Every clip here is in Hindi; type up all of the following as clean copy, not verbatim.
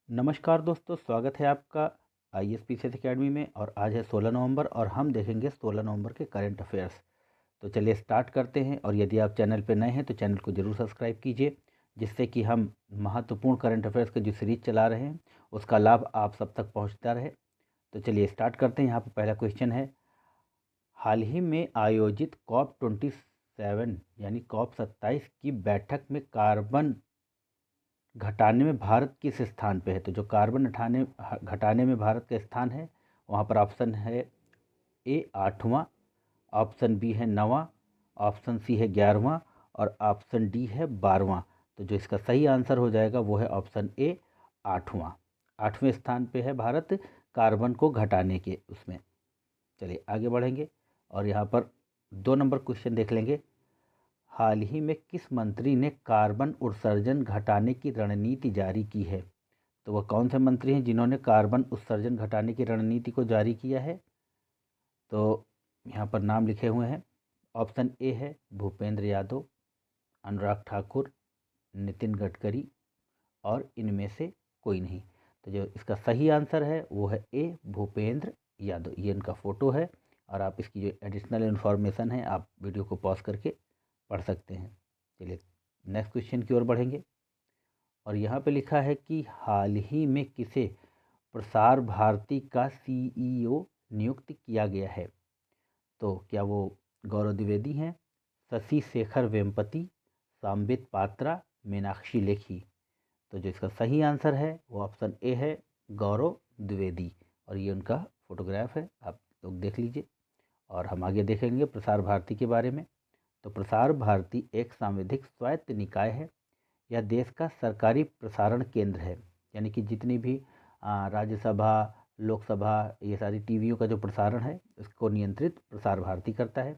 नमस्कार दोस्तों, स्वागत है आपका ISPCS एकेडमी में। और आज है 16 नवंबर और हम देखेंगे 16 नवंबर के करंट अफेयर्स। तो चलिए स्टार्ट करते हैं। और यदि आप चैनल पर नए हैं तो चैनल को ज़रूर सब्सक्राइब कीजिए, जिससे कि हम महत्वपूर्ण करंट अफेयर्स के जो सीरीज चला रहे हैं उसका लाभ आप सब तक पहुंचता रहे। तो चलिए स्टार्ट करते हैं। यहाँ पर पहला क्वेश्चन है, हाल ही में आयोजित COP27 यानी COP27 की बैठक में कार्बन घटाने में भारत किस स्थान पे है? तो जो कार्बन घटाने में भारत का स्थान है, वहाँ पर ऑप्शन है ए 8वां, ऑप्शन बी है 9वां, ऑप्शन सी है 11वां और ऑप्शन डी है 12वां। तो जो इसका सही आंसर हो जाएगा वो है ऑप्शन ए 8वां। 8वें स्थान पे है भारत कार्बन को घटाने के उसमें। चलिए आगे बढ़ेंगे और यहाँ पर 2 नंबर क्वेश्चन देख लेंगे। हाल ही में किस मंत्री ने कार्बन उत्सर्जन घटाने की रणनीति जारी की है? तो वह कौन से मंत्री हैं जिन्होंने कार्बन उत्सर्जन घटाने की रणनीति को जारी किया है? तो यहाँ पर नाम लिखे हुए हैं। ऑप्शन ए है भूपेंद्र यादव, अनुराग ठाकुर, नितिन गडकरी और इनमें से कोई नहीं। तो जो इसका सही आंसर है वो है ए भूपेंद्र यादव। ये इनका फ़ोटो है और आप इसकी जो एडिशनल इन्फॉर्मेशन है आप वीडियो को पॉज करके पढ़ सकते हैं। चलिए नेक्स्ट क्वेश्चन की ओर बढ़ेंगे और यहाँ पे लिखा है कि हाल ही में किसे प्रसार भारती का CEO नियुक्त किया गया है? तो क्या वो गौरव द्विवेदी हैं, शशि शेखर वेम्पति, सांबित पात्रा, मीनाक्षी लेखी? तो जो इसका सही आंसर है वो ऑप्शन ए है गौरव द्विवेदी। और ये उनका फोटोग्राफ है, आप लोग देख लीजिए। और हम आगे देखेंगे प्रसार भारती के बारे में। तो प्रसार भारती एक सांविधिक स्वायत्त निकाय है। यह देश का सरकारी प्रसारण केंद्र है, यानी कि जितनी भी राज्यसभा, लोकसभा, ये सारी टीवियों का जो प्रसारण है इसको नियंत्रित प्रसार भारती करता है।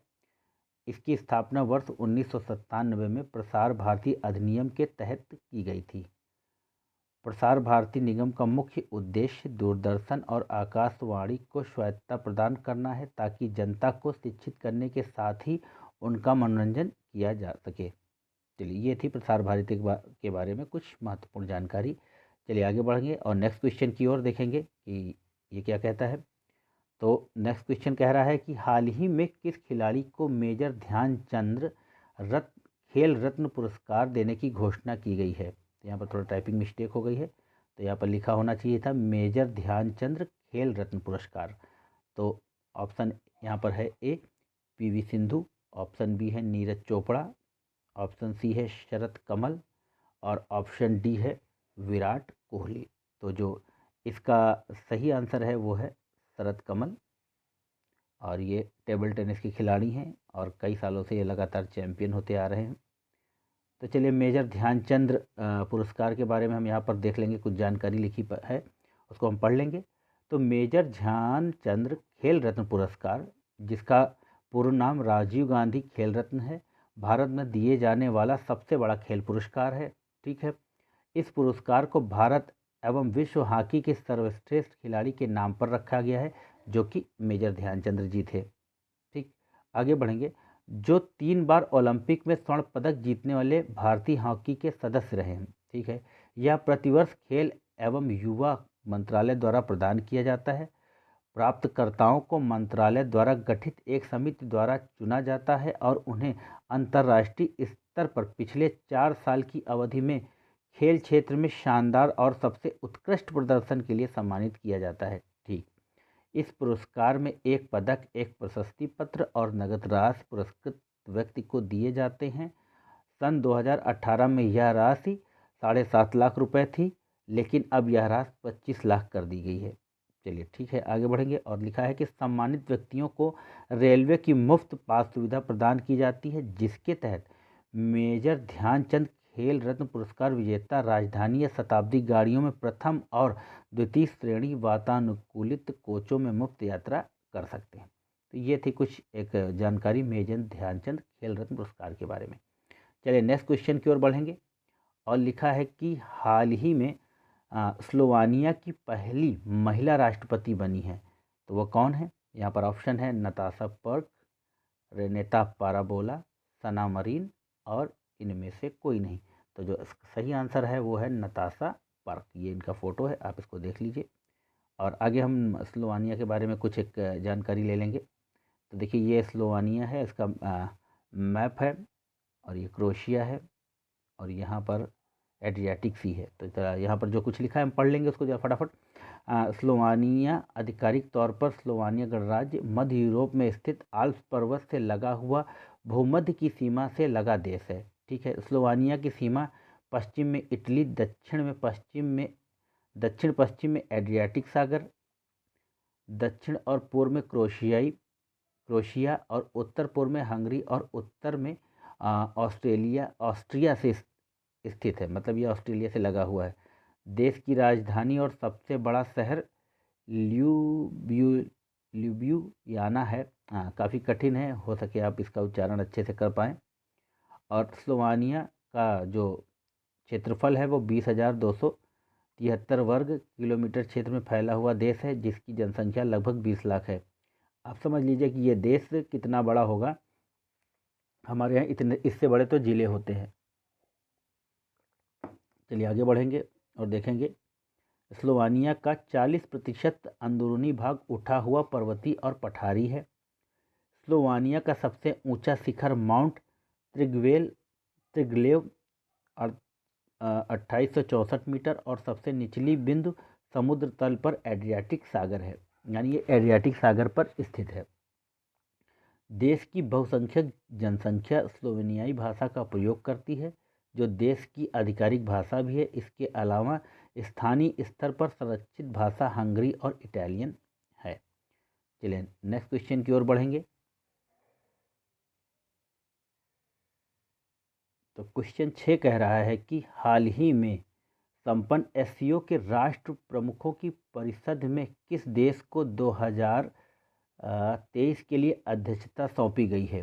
इसकी स्थापना वर्ष 1997 में प्रसार भारती अधिनियम के तहत की गई थी। प्रसार भारती निगम का मुख्य उद्देश्य दूरदर्शन और आकाशवाणी को स्वायत्तता प्रदान करना है, ताकि जनता को शिक्षित करने के साथ ही उनका मनोरंजन किया जा सके। चलिए ये थी प्रसार भारती के बारे में कुछ महत्वपूर्ण जानकारी। चलिए आगे बढ़ेंगे और नेक्स्ट क्वेश्चन की ओर देखेंगे कि ये क्या कहता है। तो नेक्स्ट क्वेश्चन कह रहा है कि हाल ही में किस खिलाड़ी को मेजर ध्यानचंद रत्न खेल रत्न पुरस्कार देने की घोषणा की गई है? तो यहाँ पर थोड़ा टाइपिंग मिस्टेक हो गई है, तो यहाँ पर लिखा होना चाहिए था मेजर ध्यानचंद खेल रत्न पुरस्कार। तो ऑप्शन यहाँ पर है ए PV सिंधु, ऑप्शन बी है नीरज चोपड़ा, ऑप्शन सी है शरत कमल और ऑप्शन डी है विराट कोहली। तो जो इसका सही आंसर है वो है शरत कमल। और ये टेबल टेनिस के खिलाड़ी हैं और कई सालों से ये लगातार चैंपियन होते आ रहे हैं। तो चलिए मेजर ध्यानचंद पुरस्कार के बारे में हम यहाँ पर देख लेंगे, कुछ जानकारी लिखी है उसको हम पढ़ लेंगे। तो मेजर ध्यानचंद खेल रत्न पुरस्कार, जिसका पूर्ण नाम राजीव गांधी खेल रत्न है, भारत में दिए जाने वाला सबसे बड़ा खेल पुरस्कार है। ठीक है, इस पुरस्कार को भारत एवं विश्व हॉकी के सर्वश्रेष्ठ खिलाड़ी के नाम पर रखा गया है, जो कि मेजर ध्यानचंद जी थे। ठीक, आगे बढ़ेंगे। जो 3 बार ओलंपिक में स्वर्ण पदक जीतने वाले भारतीय हॉकी के सदस्य रहे हैं। ठीक है, यह प्रतिवर्ष खेल एवं युवा मंत्रालय द्वारा प्रदान किया जाता है। प्राप्तकर्ताओं को मंत्रालय द्वारा गठित एक समिति द्वारा चुना जाता है और उन्हें अंतर्राष्ट्रीय स्तर पर पिछले 4 साल की अवधि में खेल क्षेत्र में शानदार और सबसे उत्कृष्ट प्रदर्शन के लिए सम्मानित किया जाता है। ठीक, इस पुरस्कार में एक पदक, एक प्रशस्ति पत्र और नगद राशि पुरस्कृत व्यक्ति को दिए जाते हैं। सन 2018 में यह राशि 7.5 लाख रुपए थी, लेकिन अब यह राशि 25 लाख कर दी गई है। चलिए ठीक है, आगे बढ़ेंगे और लिखा है कि सम्मानित व्यक्तियों को रेलवे की मुफ्त पास सुविधा प्रदान की जाती है, जिसके तहत मेजर ध्यानचंद खेल रत्न पुरस्कार विजेता राजधानी या शताब्दी गाड़ियों में प्रथम और द्वितीय श्रेणी वातानुकूलित कोचों में मुफ्त यात्रा कर सकते हैं। तो ये थी कुछ एक जानकारी मेजर ध्यानचंद खेल रत्न पुरस्कार के बारे में। चलिए नेक्स्ट क्वेश्चन की ओर बढ़ेंगे और लिखा है कि हाल ही में स्लोवानिया की पहली महिला राष्ट्रपति बनी है। तो वो कौन है? यहाँ पर ऑप्शन है नताशा पर्क, रेनेता पाराबोला, सना मरीन और इनमें से कोई नहीं। तो जो सही आंसर है वो है नताशा पार्क, ये इनका फ़ोटो है, आप इसको देख लीजिए। और आगे हम स्लोवानिया के बारे में कुछ एक जानकारी ले लेंगे। तो देखिए ये स्लोवानिया है, इसका मैप है, और ये क्रोएशिया है, और यहाँ पर एड्रियाटिक सी है। तो यहाँ पर जो कुछ लिखा है हम पढ़ लेंगे उसको जरा फटाफट। स्लोवानिया आधिकारिक तौर पर स्लोवानिया गणराज्य मध्य यूरोप में स्थित आल्प्स पर्वत से लगा हुआ भूमध्य की सीमा से लगा देश है। ठीक है, स्लोवानिया की सीमा पश्चिम में इटली, दक्षिण पश्चिम में एड्रियाटिक सागर, दक्षिण और पूर्व में क्रोएशिया और उत्तर पूर्व में हंगरी और उत्तर में ऑस्ट्रिया से स्थित है। मतलब ये ऑस्ट्रेलिया से लगा हुआ है। देश की राजधानी और सबसे बड़ा शहर ल्यूब्लियाना है। काफ़ी कठिन है, हो सके आप इसका उच्चारण अच्छे से कर पाएँ। और स्लोवानिया का जो क्षेत्रफल है वो 20,273 वर्ग किलोमीटर क्षेत्र में फैला हुआ देश है, जिसकी जनसंख्या लगभग 20 लाख है। आप समझ लीजिए कि ये देश कितना बड़ा होगा। हमारे यहाँ इतने, इससे बड़े तो ज़िले होते हैं। चलिए आगे बढ़ेंगे और देखेंगे। स्लोवानिया का 40% अंदरूनी भाग उठा हुआ पर्वतीय और पठारी है। स्लोवानिया का सबसे ऊंचा शिखर माउंट त्रिग्लेव 2864 मीटर और सबसे निचली बिंदु समुद्र तल पर एड्रियाटिक सागर है, यानी ये एड्रियाटिक सागर पर स्थित है। देश की बहुसंख्यक जनसंख्या स्लोवेनियाई भाषा का प्रयोग करती है, जो देश की आधिकारिक भाषा भी है। इसके अलावा स्थानीय स्तर पर संरक्षित भाषा हंगरी और इटालियन है। चलिए नेक्स्ट क्वेश्चन की ओर बढ़ेंगे। तो क्वेश्चन 6 कह रहा है कि हाल ही में संपन्न एससीओ के राष्ट्र प्रमुखों की परिषद में किस देश को 2023 के लिए अध्यक्षता सौंपी गई है।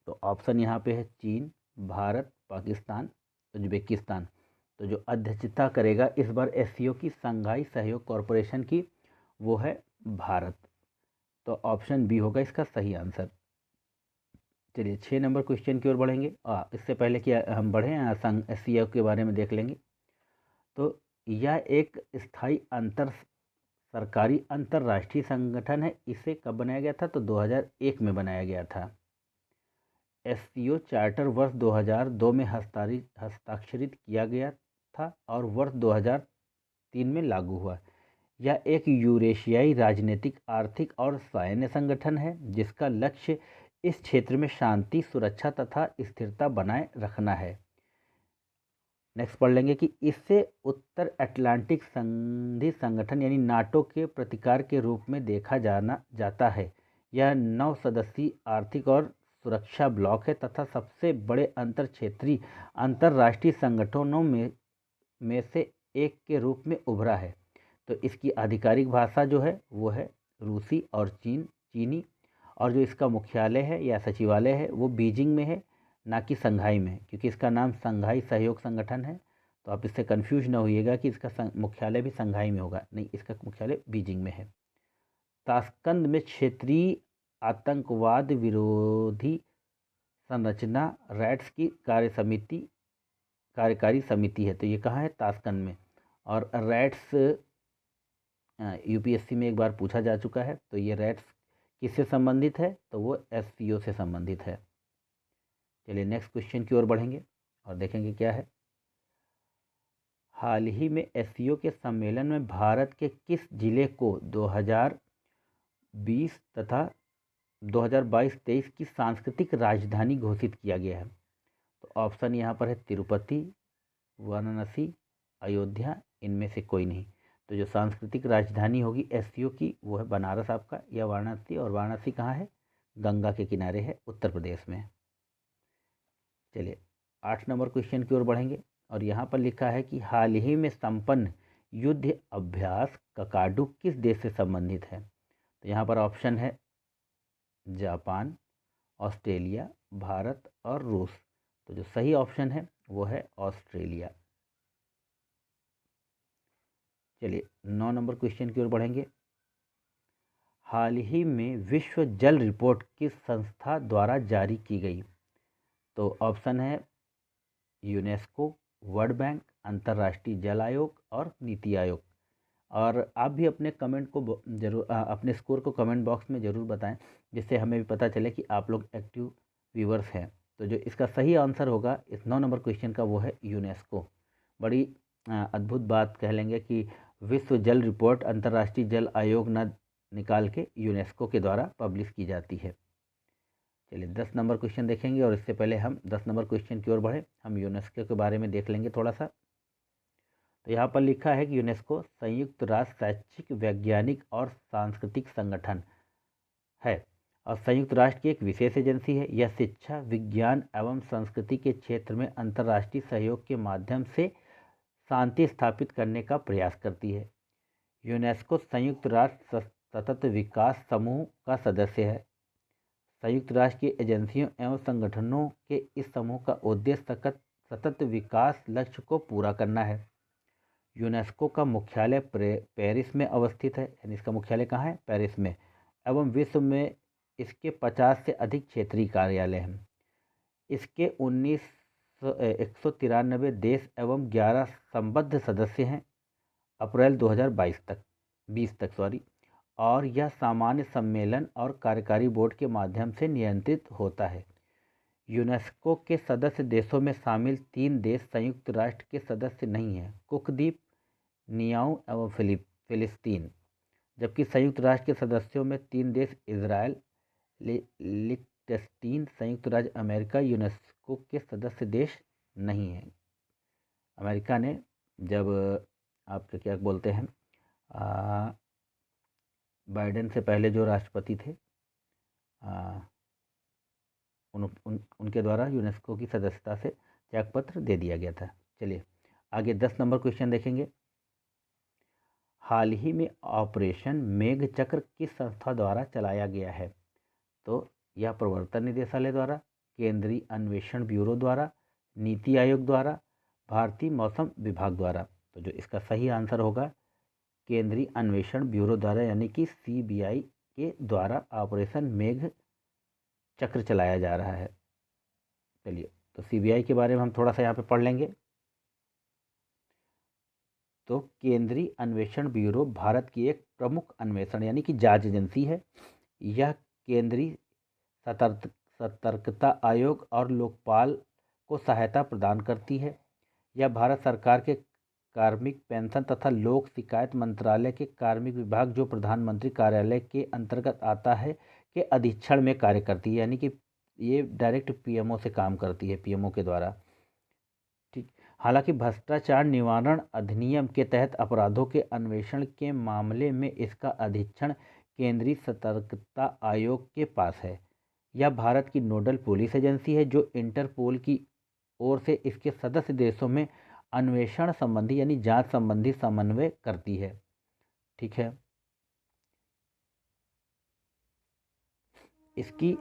तो ऑप्शन यहाँ पे है चीन, भारत, पाकिस्तान, उज्बेकिस्तान। तो जो अध्यक्षता करेगा इस बार एससीओ की शंघाई सहयोग कॉरपोरेशन की, वो है भारत। तो ऑप्शन बी होगा इसका सही आंसर। चलिए 6 नंबर क्वेश्चन की ओर बढ़ेंगे। इससे पहले कि हम बढ़ें एससीओ के बारे में देख लेंगे। तो यह एक स्थायी सरकारी अंतर्राष्ट्रीय संगठन है। इसे कब बनाया गया था? तो 2001 में बनाया गया था। एससीओ चार्टर वर्ष 2002 में हस्ताक्षरित किया गया था और वर्ष 2003 में लागू हुआ। यह एक यूरेशियाई राजनीतिक, आर्थिक और सैन्य संगठन है जिसका लक्ष्य इस क्षेत्र में शांति, सुरक्षा तथा स्थिरता बनाए रखना है। नेक्स्ट पढ़ लेंगे कि इससे उत्तर अटलांटिक संधि संगठन यानी नाटो के प्रतिकार के रूप में देखा जाता है। यह 9 सदस्यीय आर्थिक और सुरक्षा ब्लॉक है तथा सबसे बड़े अंतर क्षेत्रीय अंतर्राष्ट्रीय संगठनों में से एक के रूप में उभरा है। तो इसकी आधिकारिक भाषा जो है वो है रूसी और चीनी, और जो इसका मुख्यालय है या सचिवालय है वो बीजिंग में है, ना कि संघाई में, क्योंकि इसका नाम संघाई सहयोग संगठन है। तो आप इससे कंफ्यूज ना होइएगा कि इसका मुख्यालय भी संघाई में होगा, नहीं, इसका मुख्यालय बीजिंग में है। ताशकंद में क्षेत्रीय आतंकवाद विरोधी संरचना रैट्स की कार्यकारी समिति है। तो ये कहाँ है? ताशकंद में। और रैट्स यूपीएससी में एक बार पूछा जा चुका है। तो ये रैट्स किससे संबंधित है? तो वो एससीओ से संबंधित है। चलिए नेक्स्ट क्वेश्चन की ओर बढ़ेंगे और देखेंगे क्या है। हाल ही में एससीओ के सम्मेलन में भारत के किस जिले को 2020 तथा 2022-23 की सांस्कृतिक राजधानी घोषित किया गया है? तो ऑप्शन यहाँ पर है तिरुपति, वाराणसी, अयोध्या, इनमें से कोई नहीं। तो जो सांस्कृतिक राजधानी होगी एससीओ की वो है बनारस आपका, या वाराणसी। और वाराणसी कहाँ है? गंगा के किनारे है, उत्तर प्रदेश में। चलिए 8 नंबर क्वेश्चन की ओर बढ़ेंगे और यहाँ पर लिखा है कि हाल ही में संपन्न युद्ध अभ्यास ककाडू किस देश से संबंधित है? तो यहाँ पर ऑप्शन है जापान, ऑस्ट्रेलिया, भारत और रूस। तो जो सही ऑप्शन है वो है ऑस्ट्रेलिया। चलिए 9 नंबर क्वेश्चन की ओर बढ़ेंगे। हाल ही में विश्व जल रिपोर्ट किस संस्था द्वारा जारी की गई? तो ऑप्शन है यूनेस्को, वर्ल्ड बैंक, अंतर्राष्ट्रीय जल आयोग और नीति आयोग। और आप भी अपने कमेंट को जरूर अपने स्कोर को कमेंट बॉक्स में ज़रूर बताएं, जिससे हमें भी पता चले कि आप लोग एक्टिव व्यूवर्स हैं। तो जो इसका सही आंसर होगा इस 9 नंबर क्वेश्चन का, वो है यूनेस्को। बड़ी अद्भुत बात कह लेंगे कि विश्व जल रिपोर्ट अंतर्राष्ट्रीय जल आयोग न निकाल के यूनेस्को के द्वारा पब्लिश की जाती है। चलिए 10 नंबर क्वेश्चन देखेंगे, और इससे पहले हम 10 नंबर क्वेश्चन की ओर बढ़े, हम यूनेस्को के बारे में देख लेंगे थोड़ा सा। तो यहाँ पर लिखा है कि यूनेस्को संयुक्त राष्ट्र शैक्षिक, वैज्ञानिक और सांस्कृतिक संगठन है और संयुक्त राष्ट्र की एक विशेष एजेंसी है। यह शिक्षा, विज्ञान एवं संस्कृति के क्षेत्र में अंतर्राष्ट्रीय सहयोग के माध्यम से शांति स्थापित करने का प्रयास करती है। यूनेस्को संयुक्त राष्ट्र सतत विकास समूह का सदस्य है। संयुक्त राष्ट्र की एजेंसियों एवं संगठनों के इस समूह का उद्देश्य सतत विकास लक्ष्य को पूरा करना है। यूनेस्को का मुख्यालय पेरिस में अवस्थित है, यानी इसका मुख्यालय कहाँ है? पेरिस में। एवं विश्व में इसके 50 से अधिक क्षेत्रीय कार्यालय हैं। इसके 193 देश एवं 11 संबद्ध सदस्य हैं अप्रैल 2022 तक 20 तक सॉरी और यह सामान्य सम्मेलन और कार्यकारी बोर्ड के माध्यम से नियंत्रित होता है। यूनेस्को के सदस्य देशों में शामिल 3 देश संयुक्त राष्ट्र के सदस्य नहीं हैं, कुक द्वीप, नियाऊ एवं फिलिस्तीन। जबकि संयुक्त राष्ट्र के सदस्यों में 3 देश इजराइल, लिechtenstein, संयुक्त राज्य अमेरिका यूनेस्को के सदस्य देश नहीं हैं। अमेरिका ने जब आपके क्या बोलते हैं बाइडेन से पहले जो राष्ट्रपति थे उनके द्वारा यूनेस्को की सदस्यता से त्यागपत्र दे दिया गया था। चलिए आगे 10 नंबर क्वेश्चन देखेंगे। हाल ही में ऑपरेशन मेघ चक्र किस संस्था द्वारा चलाया गया है? तो यह प्रवर्तन निदेशालय द्वारा, केंद्रीय अन्वेषण ब्यूरो द्वारा, नीति आयोग द्वारा, भारतीय मौसम विभाग द्वारा। तो जो इसका सही आंसर होगा केंद्रीय अन्वेषण ब्यूरो द्वारा, यानी कि CBI के द्वारा ऑपरेशन मेघ चक्र चलाया जा रहा है। चलिए तो CBI के बारे में हम थोड़ा सा यहाँ पे पढ़ लेंगे। तो केंद्रीय अन्वेषण ब्यूरो भारत की एक प्रमुख अन्वेषण यानी कि जांच एजेंसी है। यह केंद्रीय सतर्कता आयोग और लोकपाल को सहायता प्रदान करती है। यह भारत सरकार के कार्मिक, पेंशन तथा लोक शिकायत मंत्रालय के कार्मिक विभाग, जो प्रधानमंत्री कार्यालय के अंतर्गत आता है, के अधीक्षण में कार्य करती है, यानी कि ये डायरेक्ट PMO से काम करती है, PMO के द्वारा। ठीक। हालांकि भ्रष्टाचार निवारण अधिनियम के तहत अपराधों के अन्वेषण के मामले में इसका अधीक्षण केंद्रीय सतर्कता आयोग के पास है। यह भारत की नोडल पुलिस एजेंसी है, जो इंटरपोल की ओर से इसके सदस्य देशों में अन्वेषण संबंधी यानी जांच संबंधी समन्वय करती है। ठीक है। इसकी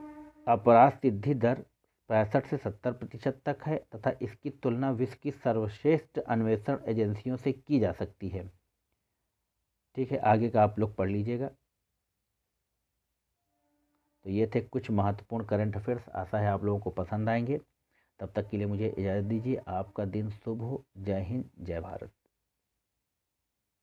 अपराध सिद्धि दर 65 से 70% तक है तथा इसकी तुलना विश्व की सर्वश्रेष्ठ अन्वेषण एजेंसियों से की जा सकती है। ठीक है, आगे का आप लोग पढ़ लीजिएगा। तो ये थे कुछ महत्वपूर्ण करंट अफेयर्स। आशा है आप लोगों को पसंद आएंगे। तब तक के लिए मुझे इजाज़त दीजिए। आपका दिन शुभ हो। जय हिंद, जय भारत।